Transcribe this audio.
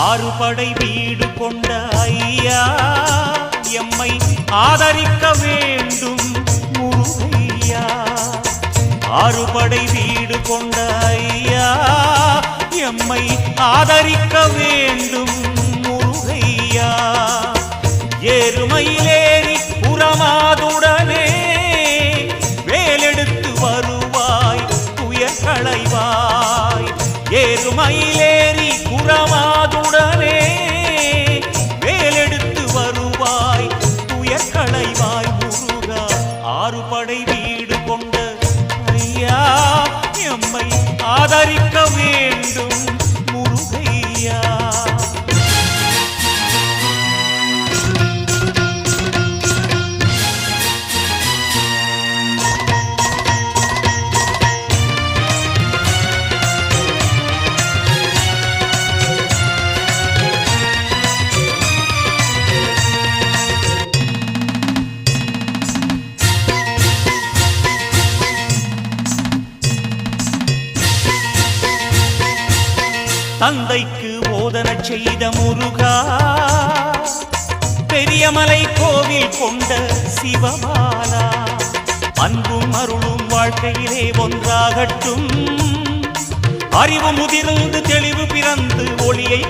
ஆறுபடை வீடு கொண்ட ஐயா எம்மை ஆதரிக்க வேண்டும் முருகையா. ஆறுபடை வீடு கொண்ட ஐயா எம்மை ஆதரிக்க வேண்டும் முருகையா. ஏறுமயிலேறி புறமாதுடனே வேலெடுத்து வருவாய் துயர் களைவாய். ஏறுமயிலேறி புறமாதுடனே வேலெடுத்து வருவாய் துயர் களைவாய் முருகா. ஆறுபடை வீடு கொண்ட ஐயா எம்மை ஆதரிக்க வேண்டும் முருகையா. தந்தைக்கு போதனை செய்த முருகா, பெரியமலை கோவில் கொண்ட சிவபாலா. அன்பும் அருளும் வாழ்க்கையிலே ஒன்றாகட்டும். அறிவு முதிர்ந்து தெளிவு பிறந்து ஒளியை